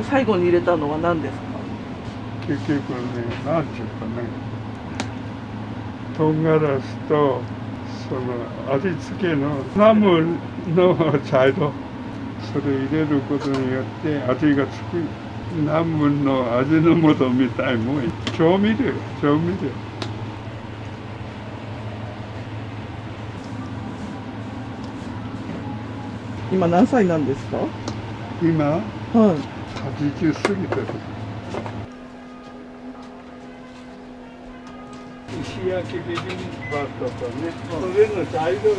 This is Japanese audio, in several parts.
最後に入れたのは何ですか？結局ね、なんていうかね、唐辛子とその味付けのナムの茶色、それ入れることによって味がつく。ナムの味の素みたいもん。調味料。今何歳なんですか？今、はい。80過ぎてる。石焼きビビンバとかね、それの茶色い。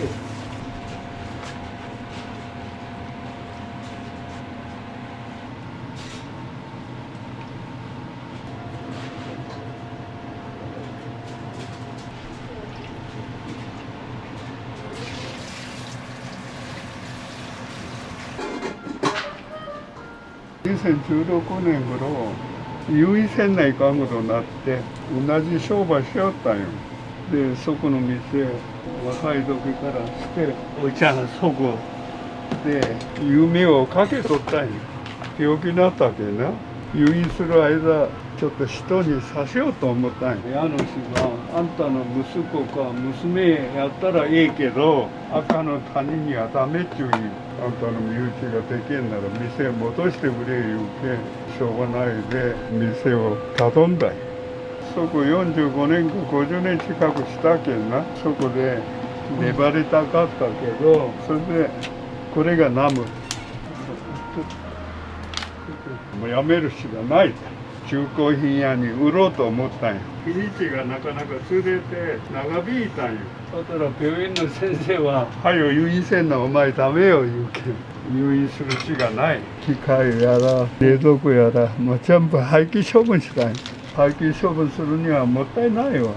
2016年頃、優位線内かんことになって、同じ商売しよったんよ。で、そこの店、若い時からして、おいちゃんそこで夢をかけとったんよ。病気になったわけな。入院する間、ちょっと人にさせようと思ったんよ。家主が、あんたの息子か娘やったらええけど、赤の他人にはダメっちゅうに、あんたの身内ができんなら店戻してくれ言うけ、しょうがないで店を頼んだよ。そこ45年か50年近くしたけんな。そこで粘りたかったけど、それでこれがナム。もうやめるしかない。中古品屋に売ろうと思ったんよ。日にちがなかなか連れて長引いたんよ。そしたら病院の先生は「はよ入院せんなお前ダメよ」言うけん。入院するしかない。機械やら冷蔵庫やらもう全部廃棄処分したんよ。廃棄処分するにはもったいないわ。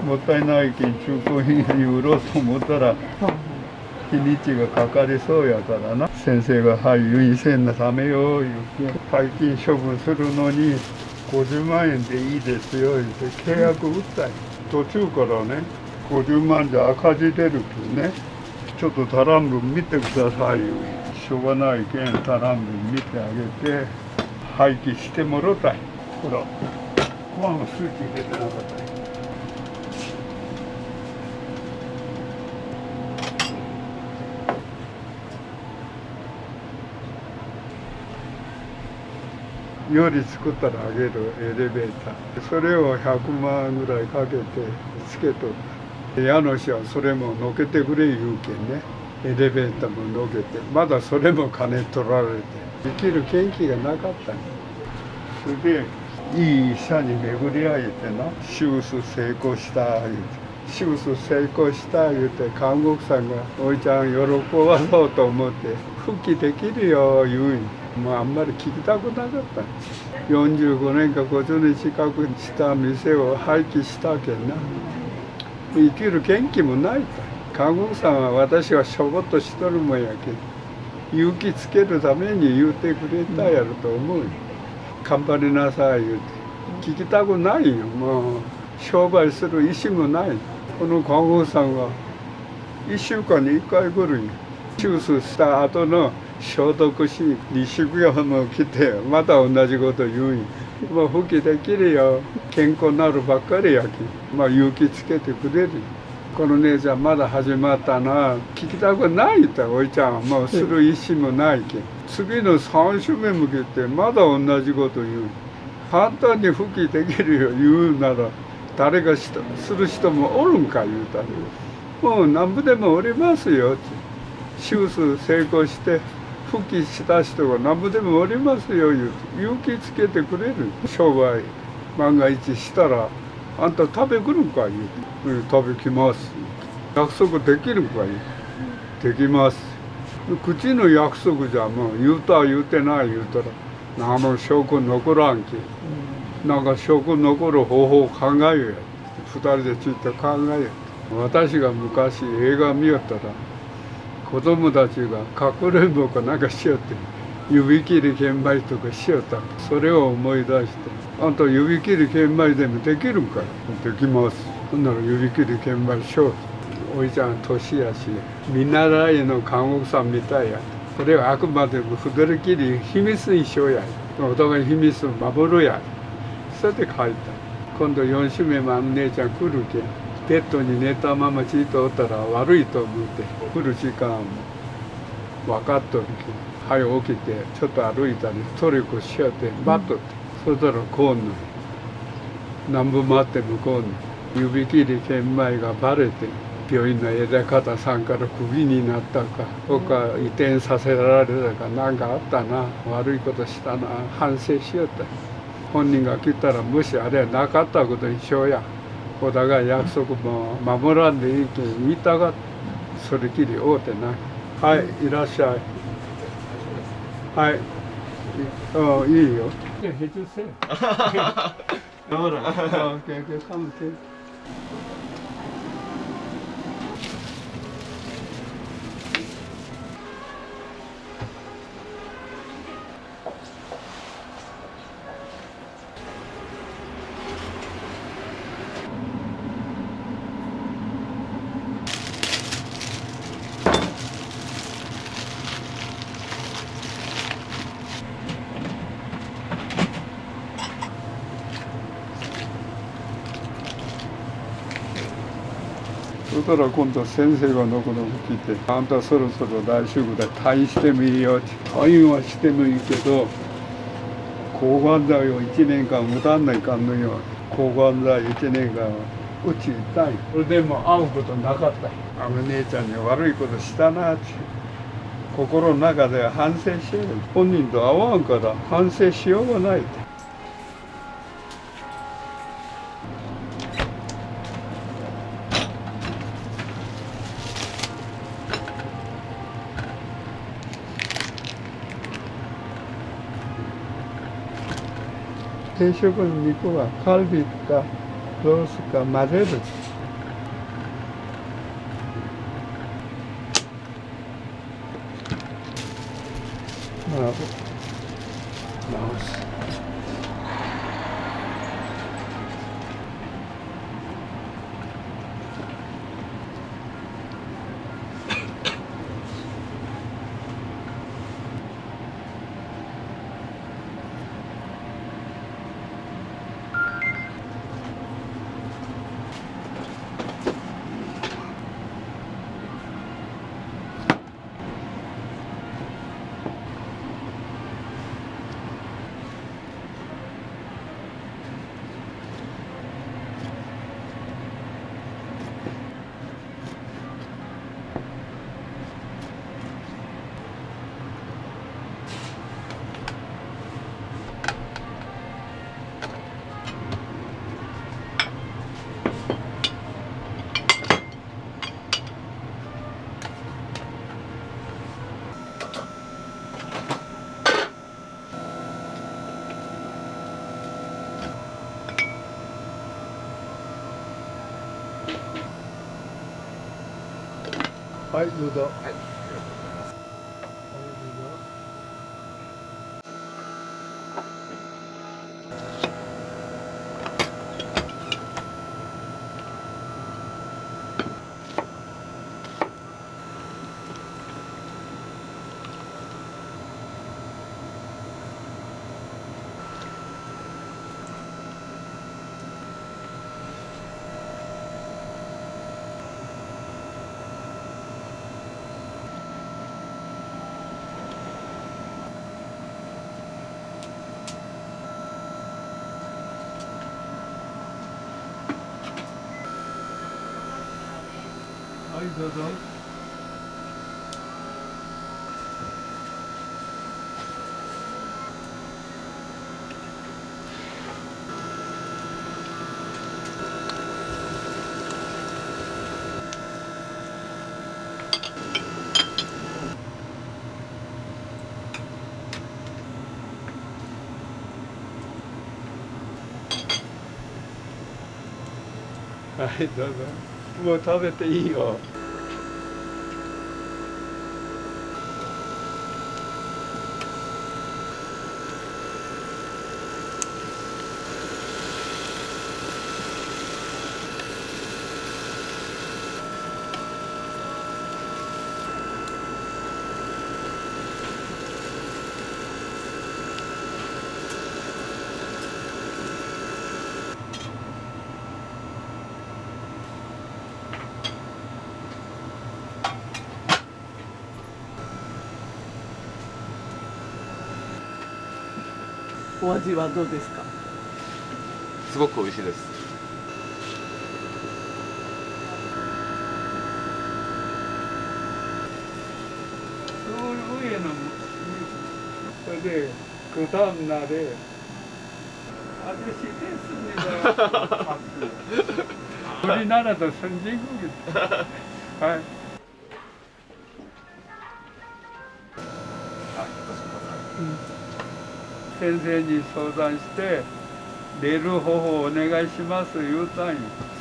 もったいないけん中古品屋に売ろうと思ったら日にちがかかりそうやからな。先生が「はい入院せんなダメよ」言うて廃棄処分するのに50万円でいいですよ言って契約打ったんよ。途中からね50万じゃ赤字出るけんね、ちょっと足らん分見てくださいよ。しょうがないけん足らん分見てあげて廃棄してもろたい。ほらご飯スープ入れてなかったよ。料理作ったらあげるエレベーター、それを100万ぐらいかけてつけとった。家主はそれものけてくれ言うけんね、エレベーターものけて、まだそれも金取られて生きる元気がなかったん。それでいい医者に巡り会えてな、手術成功した言うて、手術成功した言うて看護婦さんが「おいちゃん喜ばそうと思って復帰できるよ」言うん。もうあんまり聞きたくなかった。45年か50年近くした店を廃棄したけんな、生きる元気もないと。看護婦さんは私はしょぼっとしとるもんやけん勇気つけるために言うてくれたやろと思うよ。頑張りなさい言うて聞きたくないよ。もう商売する意思もない。この看護婦さんは1週間に1回来るんよ。手術した後の消毒し離職用も来てまた同じこと言うんよ。もう復帰できるよ、健康になるばっかりやけん、まあ勇気つけてくれる。この姉ちゃんまだ始まったな、聞きたくないって。おいちゃんはもうする意思もないけん、次の3週目向けてまだ同じこと言う。簡単に復帰できるよ言うなら誰がする人もおるんか言うたら、もうなんぼでもおりますよって。手術成功して復帰した人が何ぼでもおりますよ言うて勇気つけてくれる。商売万が一したらあんた食べ来るんか言うて、食べ来ます。約束できるんか言うて、できます。口の約束じゃもう言うた言うてない言うたら何も証拠残らんけ、なんか証拠残る方法を考えようや。2人でついて考えよう。私が昔映画見よったら子供たちがかくれんぼかなんかしよって指切り玄米とかしよった。それを思い出して「あんた指切り玄米でもできるんかい?」「できます」ほんなら指切り玄米しよう。おいちゃん年やし見習いの看護婦さんみたいや。それはあくまでも二人きり秘密にしようや。お互い秘密を守るや。それで帰った。今度4週目も姉ちゃん来るけん。ベッドに寝たままじっとおったら悪いと思って来る時間分かっとるけん。早起きてちょっと歩いたりトリコしよって待っとって。そしたらこうの。何分待ってもこうの。指切り玄米がバレて。病院の枝方さんからクビになったか他移転させられたか何かあったな悪いことしたな反省しよった本人が来たらもしあれはなかったことにしようやお互い約束も守らんでいいけん言いたがってそれきり会うてないはいいらっしゃいはいいいよへじせほらかむてそしたら今度先生がのこのこ来て「あんたそろそろ来週ぐらい退院してもいいよ」って「退院はしてもいいけど抗がん剤を1年間打たんないかんのよ」抗がん剤1年間打ちたいそれでも会うことなかったあの姉ちゃんに悪いことしたなって心の中では反省しよう本人と会わんから反省しようがないって定食の肉はカルビかロースか混ぜる。直す。はい、どうぞ。はい。はい、どうぞ。はい、どうぞ。もう食べていいよ。お味はどうですか？すごく美味しいです。上のそれで그 다음 날에 아저씨 됐습니다. 우리나라도 선진국이다. 아, 先生に相談して寝る方法お願いします言うたんよ。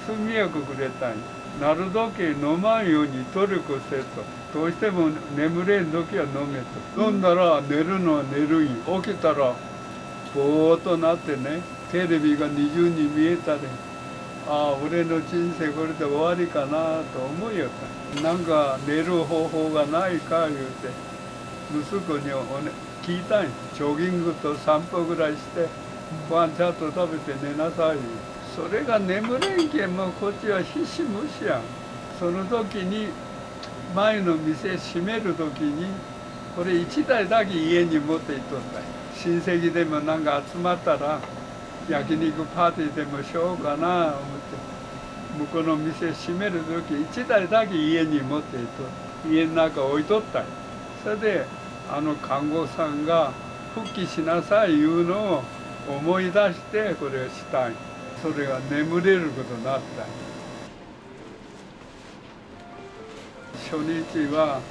速やくくれたんよ。なるだけ飲まんように努力せと。どうしても眠れん時は飲めと。飲んだら寝るのは寝るんよ。起きたらぼーっとなってね、テレビが二重に見えたり、ああ俺の人生これで終わりかなと思いよった。なんか寝る方法がないか言うて息子に聞いたんよ。ジョギングと散歩ぐらいしてご飯ちゃんと食べて寝なさい。それが眠れんけんもうこっちは必死無視やん。その時に前の店閉める時にこれ1台だけ家に持っていっとったんよ。親戚でもなんか集まったら焼肉パーティーでもしようかな思って向こうの店閉める時1台だけ家に持っていっと家の中置いとったんよ。それで看護師さんが復帰しなさいいうのを思い出してこれをしたんよ。それが眠れることになったんよ。初日は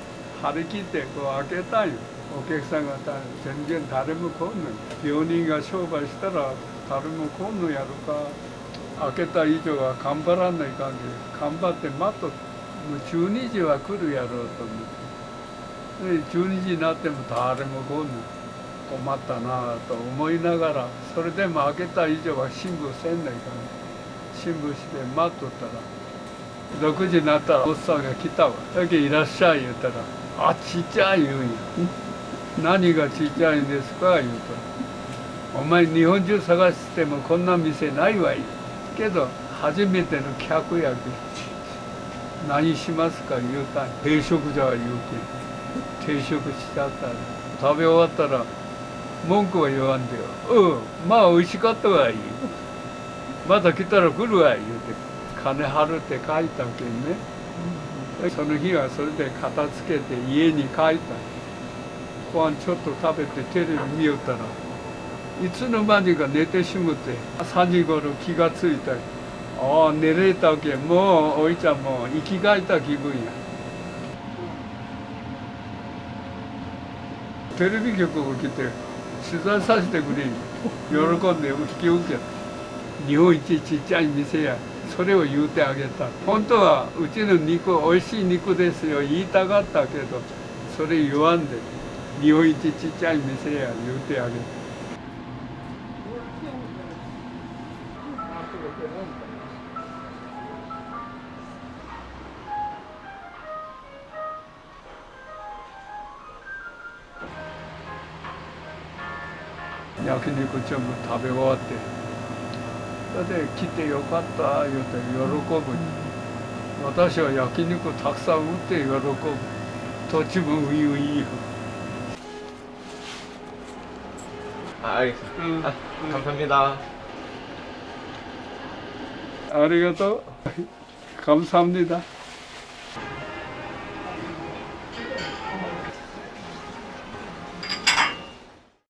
張り切ってこう開けたんよ。お客さんが全然誰も来んのよ。病人が商売したら誰も来んのやろか。開けた以上は頑張らないかんけ頑張って待っともう12時は来るやろうと思って。で12時になっても誰も来んの。困ったなと思いながらそれでも開けた以上は辛抱せんないかん。辛抱して待っとったら6時になったらおっさんが来たわ。だけいらっしゃい言ったら「あちっちゃい」言うんや。何がちっちゃいんですか言うと「お前日本中探してもこんな店ないわい」けど初めての客やけ何しますか言うたん。定食じゃ言うけ定食しちゃったら食べ終わったら文句は言わんでよ。まあ美味しかったわい。また来たら来るわい言うて金払って帰ったけんね。その日はそれで片付けて家に帰った。ご飯ちょっと食べてテレビ見よったらいつの間にか寝てしもて3時頃気がついた。ああ寝れたけんもうおいちゃんも生き返った気分や。テレビ局を来て取材させてくれ喜んで引き受けた。日本一ちっちゃい店やそれを言うてあげた。本当はうちの肉おいしい肉ですよ言いたかったけどそれ言わんで日本一ちっちゃい店や言うてあげた。焼肉全部食べ終わってそれで来てよかった言うて喜ぶ。私は焼肉たくさん売って喜ぶ。土地もウィンウィンよ。감사합니다. 아리가또 감사합니다.